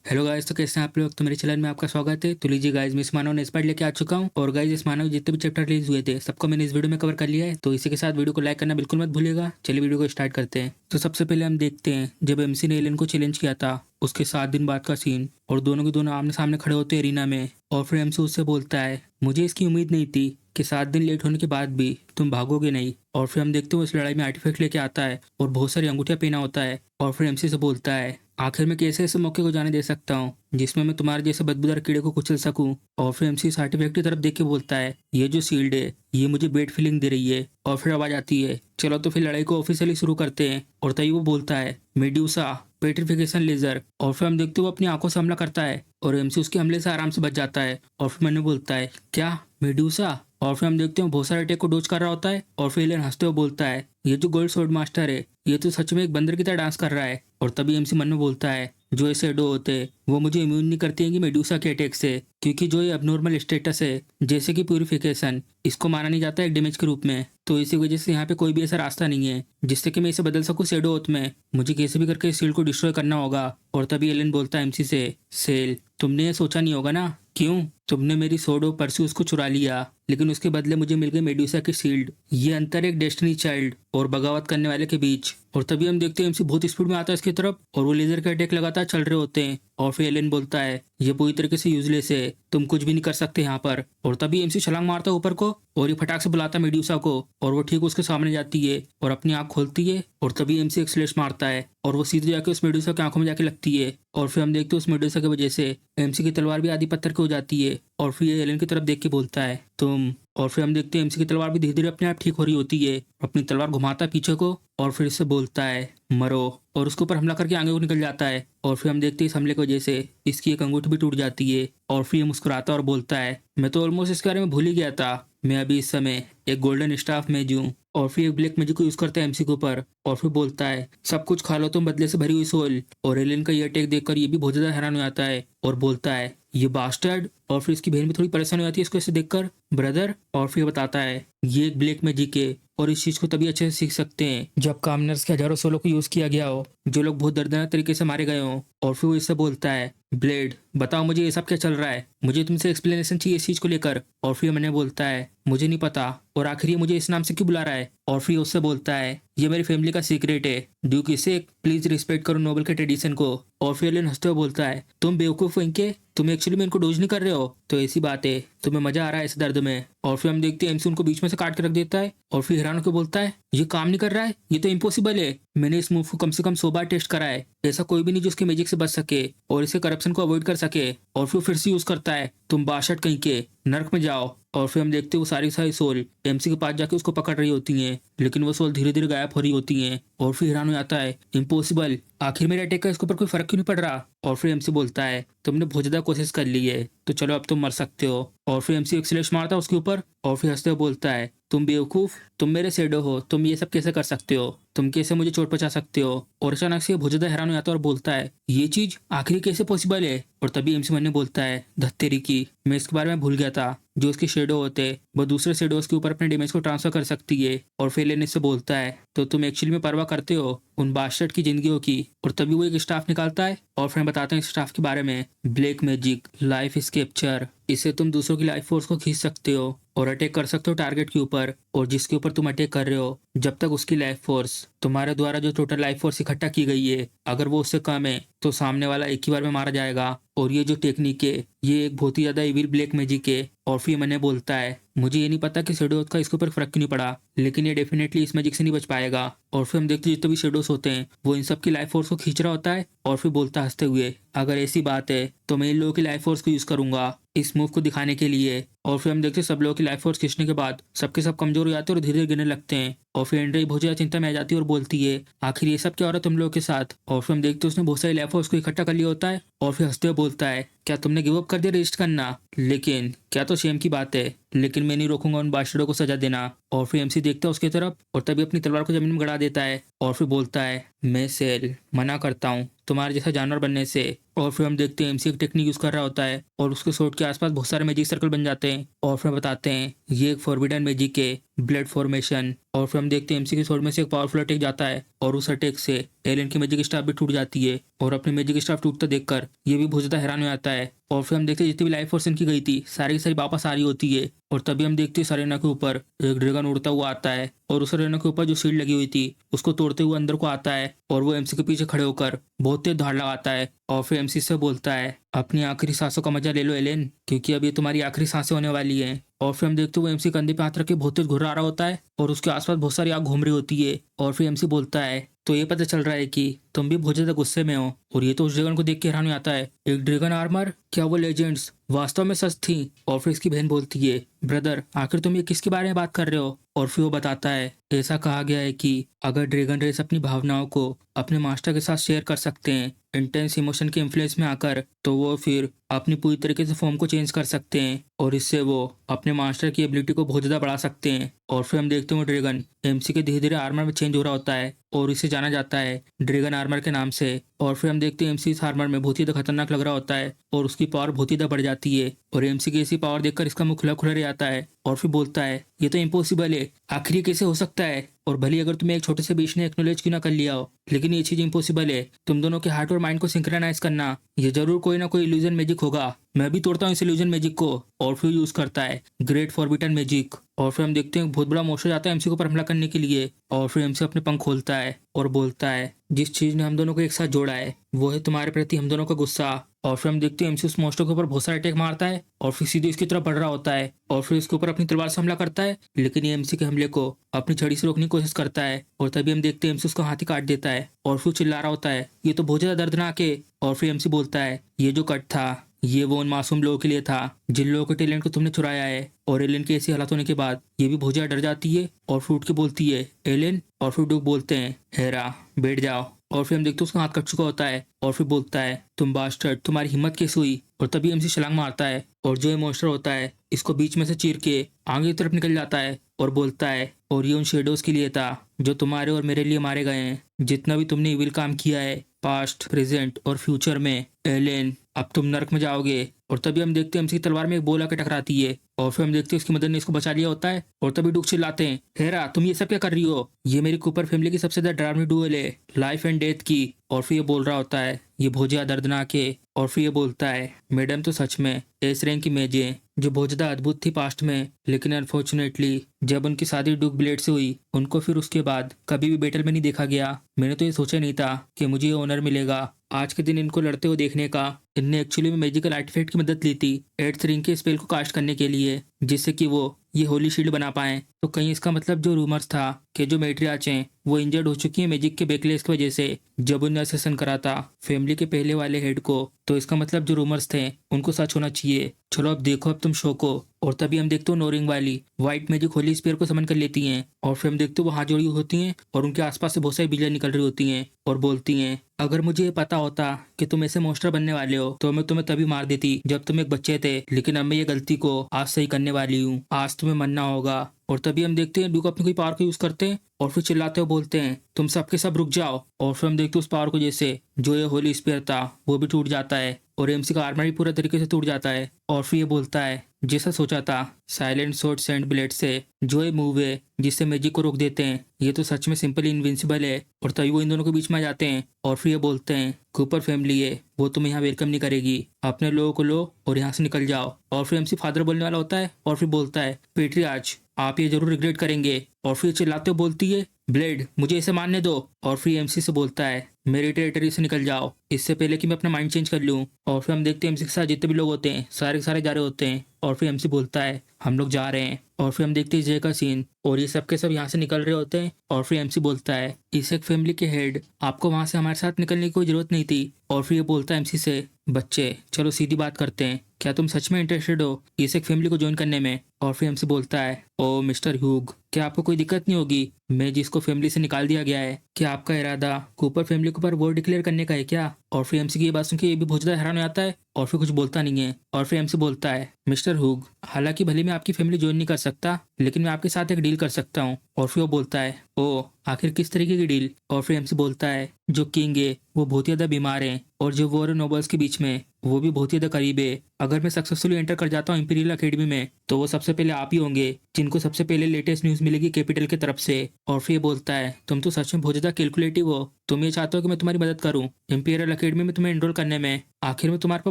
Hello guys, तो कैसे हैं आप लोग। तो मेरे चैनल में आपका स्वागत है। तो लीजिए गाइस, मैं इस मानव ने एक्सपर्ट लेके आ चुका हूं। और गाइस, इस मानव जितने भी चैप्टर रिलीज हुए थे सबको मैंने इस वीडियो में कवर कर लिया है। तो इसी के साथ वीडियो को लाइक करना बिल्कुल मत भूलिएगा। चलिए वीडियो को स्टार्ट करते हैं। तो सबसे पहले हम देखते हैं जब एमसी ने एलन को चैलेंज किया था उसके 7 दिन बाद का सीन। और दोनों के दोनों आमने सामने खड़े होते हैं एरिना में। और फिर एमसी उससे बोलता है, मुझे इसकी उम्मीद नहीं थी कि 7 दिन लेट होने के बाद भी तुम भागोगे नहीं। और फिर हम देखते हैं उस लड़ाई में आर्टिफैक्ट लेके आता है और बहुत सारी अंगूठियां पहना होता है। और फिर एमसी से बोलता है, आखिर मैं कैसे ऐसे मौके को जाने दे सकता हूँ जिसमें मैं तुम्हारे जैसे बदबूदार कीड़े को कुचल सकूं। और फिर एमसी इस आर्टिफैक्ट की तरफ देख के बोलता है, ये जो सील्ड है ये मुझे बेड फीलिंग दे रही है। और फिर आवाज आती है, चलो तो फिर लड़ाई को ऑफिशियली शुरू करते हैं। और तभी वो बोलता है, मेड्यूसा पेट्रिफिकेशन लेजर। और फिर हम देखते हो वो अपनी आंखों से हमला करता है और एमसी उसके हमले से आराम से बच जाता है। और फिर मैंने बोलता है, क्या मेड्यूसा। और फिर हम देखते हैं बहुत सारे अटैक को डोज कर रहा होता है। और फिर एलियन हंसते हुए बोलता है, ये जो गोल्ड स्वॉर्ड मास्टर है ये तो सच में एक बंदर की तरह डांस कर रहा है। और तभी एमसी मन में बोलता है, जो ये शैडो होते हैं वो मुझे इम्यून नहीं करते हैं कि मेडूसा के अटैक से, क्योंकि जो ये अबनॉर्मल स्टेटस है जैसे कि प्यूरिफिकेशन, इसको माना नहीं जाता एक डैमेज के रूप में। तो इसी वजह से यहाँ पे कोई भी ऐसा रास्ता नहीं है जिससे कि मैं इसे बदल सकूं शैडो ओथ में। मुझे कैसे भी करके इस शील्ड को डिस्ट्रॉय करना होगा। और तभी एलियन बोलता है एमसी से, सेल तुमने ये सोचा नहीं होगा ना, क्यों तुमने मेरी सोड ऑफ परस्यूज को चुरा लिया लेकिन उसके बदले मुझे मिल गई मेडूसा की शील्ड। ये अंतर एक डेस्टिनी चाइल्ड और बगावत करने वाले के बीच। और तभी हम देखते हैं एमसी बहुत स्पीड में आता है इसकी तरफ और वो लेजर के अटैक लगातार चल रहे होते हैं। और फिर एलियन बोलता है, ये पूरी तरीके से यूजलेस है, तुम कुछ भी नहीं कर सकते यहाँ पर। और तभी एमसी छलांग मारता है ऊपर को और ये फटाक से बुलाता है मेड्यूसा को। और वो ठीक उसके सामने जाती है और अपनी आंख खोलती है। और तभी एमसी एक स्लैश मारता है और वो सीधे जाके उस मेड्यूसा की आंखों में जाके लगती है। और फिर हम देखते हैं उस मेड्यूसा की वजह से एमसी की तलवार भी आधी पत्थर की हो जाती है। और फिर ये एलियन की तरफ देख के बोलता है, तुम। और फिर हम देखते हैं एमसी की तलवार भी धीरे धीरे अपने आप ठीक हो रही होती है। अपनी तलवार घुमाता है पीछे को और फिर इससे बोलता है, मरो। और उसके ऊपर हमला करके आगे को निकल जाता है। और फिर हम देखते हैं इस हमले की वजह से इसकी एक अंगूठी भी टूट जाती है। और फिर ये मुस्कुराता है और बोलता है, मैं तो ऑलमोस्ट इसके बारे में भूल ही गया था, मैं अभी इस समय एक गोल्डन स्टाफ में हूँ। और फिर एक ब्लैक मैजिक को यूज करता है एमसी के ऊपर। और फिर बोलता है, सब कुछ खा लो तुम बदले से भरी हुई सोल। और एलियन का ये अटैक देखकर ये भी बहुत ज्यादा हैरान हो जाता है और बोलता है, ये बास्टर्ड। और फिर इसकी बहन भी थोड़ी परेशान हो जाती है इसको ऐसे देखकर, ब्रदर। और फिर बताता है, ये एक ब्लैक मैजिक है और इस चीज को तभी अच्छे से सीख सकते हैं जब कामनर्स के हजारों सोलों को यूज किया गया हो, जो लोग बहुत दर्दनाक तरीके से मारे गए हों। और फिर वो इससे बोलता है, ब्लेड बताओ मुझे ये सब क्या चल रहा है, मुझे तुमसे एक्सप्लेनेशन चाहिए इस चीज को लेकर। और फिर मैंने बोलता है, मुझे नहीं पता और आखिर ये मुझे इस नाम से क्यों बुला रहा है। और फिर उससे बोलता है, ये मेरी फैमिली का सीक्रेट है, ड्यूक इसे प्लीज रिस्पेक्ट करो नोबल के ट्रेडिशन को। और फिर एलियन हंसते हुए बोलता है, तुम बेवकूफ हो इनके, तुम एक्चुअली में इनको डोज नहीं कर रहे हो, तो ऐसी बात है, तुम्हें मजा आ रहा है इस दर्द में। और फिर हम देखते हैं एमसी उनको बीच में से काट के रख देता है। और फिर हैरान होकर बोलता है, ये काम नहीं कर रहा है, ये तो इम्पॉसिबल है, मैंने इस मूव को कम से कम 100 बार टेस्ट करा है, ऐसा कोई भी नहीं जो उसके मैजिक से बच सके और इसे करप्शन को अवॉइड कर सके। और फिर से यूज करता है, तुम बाशट कहीं के, नर्क में जाओ। और फिर हम देखते हैं वो सारी सारी सोल एमसी के पास जाके उसको पकड़ रही होती हैं, लेकिन वो सोल धीरे धीरे गायब हो रही होती हैं। और फिर हैरान हो जाता है, इम्पॉसिबल, आखिर मेरे अटैक का इसके ऊपर कोई फर्क क्यों नहीं पड़ रहा। और फिर एमसी बोलता है, तुमने बहुत ज्यादा कोशिश कर ली है तो चलो अब तुम मर सकते हो। और फिर एमसी एक स्लैश मारता है उसके ऊपर और फिर हंसते हुए बोलता है, तुम बेवकूफ, तुम मेरे शेडो हो, तुम ये सब कैसे कर सकते हो, तुम कैसे मुझे चोट पहुंचा सकते हो। और अचानक से बहुत ज्यादा हैरान हो जाता है और बोलता है, ये चीज आखिर कैसे पॉसिबल है। और तभी एमसी मन ने बोलता है, धत्तेरी की, मैं इसके बारे में भूल गया था, जो उसके शेडो होते हैं वो दूसरे शेडोज के ऊपर अपने डैमेज को ट्रांसफर कर सकती है। और फिर लेने से बोलता है, तो तुम एक्चुअली में परवाह करते हो उन बादशाह की जिंदगियों की। और तभी वो एक स्टाफ निकालता है और फिर बताते हैं इस स्टाफ के बारे में, ब्लैक मैजिक लाइफ स्केप्चर, इससे तुम दूसरों की लाइफ फोर्स को खींच सकते हो और अटैक कर सकते हो टारगेट के ऊपर, और जिसके ऊपर तुम अटैक कर रहे हो जब तक उसकी लाइफ फोर्स, तुम्हारे द्वारा जो टोटल लाइफ फोर्स इकट्ठा की गई है, अगर वो उससे कम है तो सामने वाला एक ही बार में मारा जाएगा। और ये जो टेक्निक है ये एक बहुत ही ज्यादा इविल ब्लैक मैजिक है। और फिर मैंने बोलता है, मुझे ये नहीं पता कि शेडोज का इसके ऊपर फर्क क्यों नहीं पड़ा, लेकिन ये डेफिनेटली इस मैजिक से नहीं बच पाएगा। और फिर हम देखते हैं जितने भी शेडोज होते हैं वो इन सब की लाइफ फोर्स को खींच रहा होता है। और फिर बोलता हंसते हुए, अगर ऐसी बात है तो मैं इन लोगों की लाइफ फोर्स को यूज करूंगा इस मूव को दिखाने के लिए। और फिर हम देखते हैं सब लोगों की लाइफ फोर्स खींचने के बाद सबके सब कमजोर हो जाते हैं और धीरे धीरे गिरने लगते हैं। और फिर एंड्रे बहुत ज्यादा चिंता में आ जाती है और बोलती है, आखिर ये सब क्या हो रहा है तुम लोगों के साथ। और फिर हम देखते हैं उसने बहुत सारी लाइफ फोर्स को इकट्ठा कर लिया होता है। और फिर हंसते हुए बोलता है, क्या तुमने गिव अप कर दिया रेस्ट करना, लेकिन क्या तो शेम की बात है, लेकिन मैं नहीं रोकूंगा उन बादशाहों को सजा देना। और फिर एमसी देखता है उसकी तरफ और तभी अपनी तलवार को जमीन में गड़ा देता है। और फिर बोलता है, मैं सेल मना करता हूँ, तुम्हारे जैसा जानवर बनने से। और फिर हम देखते हैं एमसी एक टेक्निक यूज कर रहा होता है और उसके स्वॉर्ड के आसपास बहुत सारे मैजिक सर्कल बन जाते हैं। और फिर बताते हैं ये एक फॉरबिडन मैजिक है, ब्लड फॉर्मेशन। और फिर हम देखते हैं एमसी के स्वॉर्ड में से एक पावरफुल अटैक जाता है और उस अटैक से एलियन की मैजिक स्टाफ भी टूट जाती है। और अपनी मैजिक स्टाफ टूटता देखकर ये भी बहुत ज्यादा हैरान हो जाता है। और फिर हम देखते हैं जितनी भी लाइफ फोर्स इनकी गई थी सारी की सारी वापस आ रही होती है। और तभी हम देखते हैं सरेना के ऊपर एक ड्रैगन उड़ता हुआ आता है और उस सरेना के ऊपर जो शील्ड लगी हुई थी उसको तोड़ते हुए अंदर को आता है और वो एमसी के पीछे खड़े होकर बहुत तेज धाड़ लगाता है। और फिर एमसी से बोलता है अपनी आखिरी सांसों का मजा ले लो एलेन, क्योंकि अब ये तुम्हारी आखिरी सांसें होने वाली हैं। और फिर हम देखते हुए एमसी कंधे पे हाथ रख के बहुत तेज घुर्रा रहा होता है और उसके आसपास बहुत सारी आग घूम रही होती है। और फिर एमसी बोलता है तो ये पता चल रहा है कि तुम भी बहुत ज्यादा गुस्से में हो। और ये तो उस ड्रैगन को देख के हैरान हो जाता है, एक ड्रैगन आर्मर, क्या वो लेजेंड्स वास्तव में सच थी? और फिर इसकी बहन बोलती है ब्रदर आखिर तुम ये किसके बारे में बात कर रहे हो? और फिर वो बताता है ऐसा कहा गया है कि अगर ड्रैगन रेस अपनी भावनाओं को अपने मास्टर के साथ शेयर कर सकते हैं इंटेंस इमोशन के इन्फ्लुएंस में आकर, तो वो फिर अपनी पूरी तरीके से फॉर्म को चेंज कर सकते हैं और इससे वो अपने मास्टर की एबिलिटी को बहुत ज़्यादा बढ़ा सकते हैं। और फिर हम देखते हैं वो ड्रैगन एमसी के धीरे धीरे आर्मर में चेंज हो रहा होता है और इसे जाना जाता है ड्रैगन आर्मर के नाम से। और फिर हम देखते हैं एमसी इस आर्मर में बहुत ही ज़्यादा खतरनाक लग रहा होता है और उसकी पावर बहुत ही ज़्यादा बढ़ जाती है। और एमसी की ऐसी पावर देखकर इसका मुंह खुला खुला रह जाता है और फिर बोलता है ये तो इम्पॉसिबल है, आखिर ये कैसे हो सकता है? और भले अगर तुम्हें एक छोटे से बीच ने एक्नोलेज क्यों ना कर लिया हो, लेकिन ये चीज इम्पॉसिबल है। तुम दोनों के हार्ट और माइंड को सिंक्रोनाइज करना, ये जरूर कोई ना कोई इल्यूजन मैजिक होगा। मैं भी तोड़ता हूँ इस इल्यूजन मैजिक को। और फिर यूज करता है ग्रेट फॉरबिडन मैजिक। और फिर हम देखते हैं बहुत बड़ा मोशन जाता है एमसी को पर हमला करने के लिए। और फिर एमसी अपने पंख खोलता है और बोलता है जिस चीज ने हम दोनों को एक साथ जोड़ा है वो है तुम्हारे प्रति हम दोनों का गुस्सा। और फिर हम देखते हैं एमसी उस मॉन्स्टर के ऊपर बहुत सारा अटैक मारता है और फिर सीधे इसकी तरफ बढ़ रहा होता है और फिर इसके ऊपर अपनी तलवार से हमला करता है, लेकिन ये एमसी के हमले को अपनी छड़ी से रोकने की कोशिश करता है। और तभी हम देखते हैं एमसी उसका हाथी काट देता है और फिर चिल्ला रहा होता है ये तो बहुत ज्यादा दर्दनाक है। और फिर एमसी बोलता है ये जो कट था ये वो उन मासूम लोगों के लिए था जिन लोगों के टैलेंट को तुमने चुराया है। और एलियन की ऐसी हालत होने के बाद ये भी बहुत ज्यादा डर जाती है और फिर उठ के बोलती है एलियन। और फिर डुक बोलते हैं हेरा बैठ जाओ। और फिर हम देखते हैं उसका हाथ कट चुका होता है और फिर बोलता है तुम बास्टर्ड तुम्हारी हिम्मत कैसे हुई? और तभी एमसी छलांग मारता है और जो ये मॉन्स्टर होता है इसको बीच में से चीर के आगे की तरफ निकल जाता है और बोलता है और ये उन शेडोज के लिए था जो तुम्हारे और मेरे लिए मारे गए हैं। जितना भी तुमने इविल काम किया है पास्ट प्रेजेंट और फ्यूचर में एलियन, अब तुम नर्क में जाओगे। और तभी हम देखते हैं एमसी की तलवार में एक बोल आके टकराती है और फिर हम देखते हैं उसकी मदद ने इसको बचा लिया होता है। और तभी डुक चिल्लाते हैं हेरा तुम ये सब क्या कर रही हो? ये मेरी कूपर फैमिली की सबसे ज्यादा डरावनी डुएल है, लाइफ एंड डेथ की। और फिर ये बोल रहा होता है ये बहुत ज्यादा दर्दनाक है। और फिर ये बोलता है मैडम तो सच में एस रैंक की मेजें जो बहुत ज्यादा अद्भुत थी पास्ट में, लेकिन अनफॉर्चुनेटली जब उनकी शादी डुक ब्लेड से हुई उनको फिर उसके बाद कभी भी बैटल में नहीं देखा गया। मैंने तो ये सोचा नहीं था कि मुझे ये ऑनर मिलेगा आज के दिन इनको लड़ते हुए देखने का। इनने एक्चुअली में मैजिकल आर्टिफैक्ट की मदद ली थी एट्थ रिंग के स्पेल को कास्ट करने के लिए, जिससे कि वो ये होली शील्ड बना पाए। तो कहीं इसका मतलब जो रूमर्स था कि जो मैट्रियार्च हैं वो इंजर्ड हो चुकी है मैजिक के बैकलेस की वजह से जब उन्हें असेसन करा था फैमिली के पहले वाले हेड को, तो इसका मतलब जो रूमर्स थे उनको सच होना चाहिए। चलो अब देखो अब तुम शो को। और तभी हम देखते हो नोरिंग वाली व्हाइट मैजिक होली स्पेयर को समन कर लेती हैं और फिर हम देखते हो वो हाथ जोड़ी होती हैं और उनके आसपास से बहुत सारी बिजलियां निकल रही होती हैं और बोलती हैं अगर मुझे ये पता होता कि तुम ऐसे मॉन्स्टर बनने वाले हो तो मैं तुम्हें तभी मार देती जब तुम एक बच्चे थे, लेकिन अब मैं ये गलती को आज सही करने वाली हूँ, आज तुम्हें मनना होगा। और तभी हम देखते हैं ड्यूक अपनी कोई पावर को यूज करते हैं और फिर चिल्लाते हुए बोलते हैं तुम सबके सब रुक जाओ। और फिर हम देखते हैं उस पावर को जैसे जो ये होली स्पेयर था वो भी टूट जाता है और एमसी का आर्मर भी पूरा तरीके से टूट जाता है। और फिर ये बोलता है जैसा सोचा था साइलेंट सोर्ड सेंड ब्लेड से जो ये मूव है जिससे मैजिक को रोक देते हैं ये तो सच में सिंपली इनविंसिबल है। और तभी वो इन दोनों के बीच में आ जाते हैं और फिर ये बोलते हैं कूपर फैमिली है वो तुम्हें यहाँ वेलकम नहीं करेगी, अपने लोगों को लो और यहाँ से निकल जाओ। और फिर एमसी फादर बोलने वाला होता है और फिर बोलता है पेट्रियार्च आप ये जरूर रिग्रेट करेंगे। और फिर चिल्लाते हुए बोलती है ब्लेड मुझे इसे मानने दो। और फिर एमसी से बोलता है मेरी टेरिटरी से निकल जाओ इससे पहले कि मैं अपना माइंड चेंज कर लूँ। और फिर हम देखते हैं एमसी के साथ जितने भी लोग होते हैं सारे के सारे जा रहे होते हैं और फिर एमसी बोलता है हम लोग जा रहे हैं। और फिर हम देखते हैं जय का सीन और ये सब के सब यहाँ से निकल रहे होते हैं और फिर एमसी बोलता है इस एक फैमिली के हेड आपको वहां से हमारे साथ निकलने की कोई जरूरत नहीं थी। और फिर ये बोलता है एमसी से बच्चे चलो सीधी बात करते हैं, क्या तुम सच में इंटरेस्टेड हो इस एक फैमिली को ज्वाइन करने में? और फिर एमसी बोलता है ओ मिस्टर ह्यूग क्या आपको कोई दिक्कत नहीं होगी मैं जिसको फैमिली से निकाल दिया गया है, क्या आपका इरादा कूपर फैमिली के ऊपर वॉर डिक्लेयर करने का है क्या? और फिर एमसी की ये बात सुन के ये भी बहुत ज्यादा हैरान हो जाता है और फिर कुछ बोलता नहीं है। और फिर एमसी बोलता है, मिस्टर हुग, हालांकि भले मैं आपकी फैमिली ज्वाइन नहीं कर सकता, लेकिन मैं आपके साथ एक डील कर सकता हूँ। और फिर वो बोलता है, ओ आखिर किस तरीके की डील? और फिर एमसी बोलता है, जो किंग है वो बहुत ही ज्यादा बीमार है और जो वॉर नोबल्स के बीच में वो भी बहुत ही ज्यादा करीब है। अगर मैं सक्सेसफुली एंटर कर जाता हूँ इंपीरियल अकेडमी में तो वो सबसे पहले आप ही होंगे जिनको सबसे पहले लेटेस्ट न्यूज़ मिलेगी कैपिटल की तरफ से। और फिर ये बोलता है, तुम तो सच में बहुत ज़्यादा कैलकुलेटिव हो, तुम ये चाहते हो कि मैं तुम्हारी मदद करूं इंपीरियल अकेडमी में तुम्हें एनरोल करने में, आखिर में तुम्हारे पर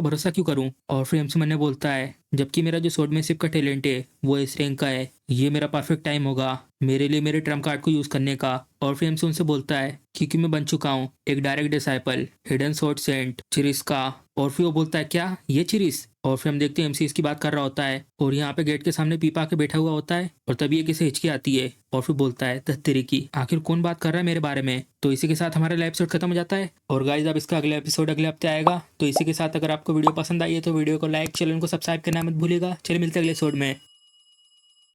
भरोसा क्यों करूं? और फिर एमसी मन ने बोलता है, जबकि मेरा जो स्वॉर्डमैनशिप का टैलेंट है वो इस रैंक का है, ये मेरा परफेक्ट टाइम होगा मेरे लिए मेरे ट्रम्प कार्ड को यूज़ करने का। और फिर एमसी उनसे बोलता है, क्योंकि मैं बन चुका हूँ एक direct disciple hidden sword saint चिरिस का। और फिर वो बोलता है, क्या ये चिरिस? और फिर हम देखते हैं एमसी इसकी बात कर रहा होता है और यहाँ पे गेट के सामने पीपा के बैठा हुआ होता है और तभी एक इसे हिचकी आती है और फिर बोलता है, धत्तेरी की, आखिर कौन बात कर रहा है मेरे बारे में? तो इसी के साथ हमारा एपिसोड खत्म हो जाता है। और गाइस अब इसका अगला एपिसोड अगले हफ्ते आएगा। तो इसी के साथ अगर आपको वीडियो पसंद आई है तो वीडियो को लाइक, चैनल को सब्सक्राइब करना मत भूलिएगा। चलिए मिलते हैं अगले एपिसोड में।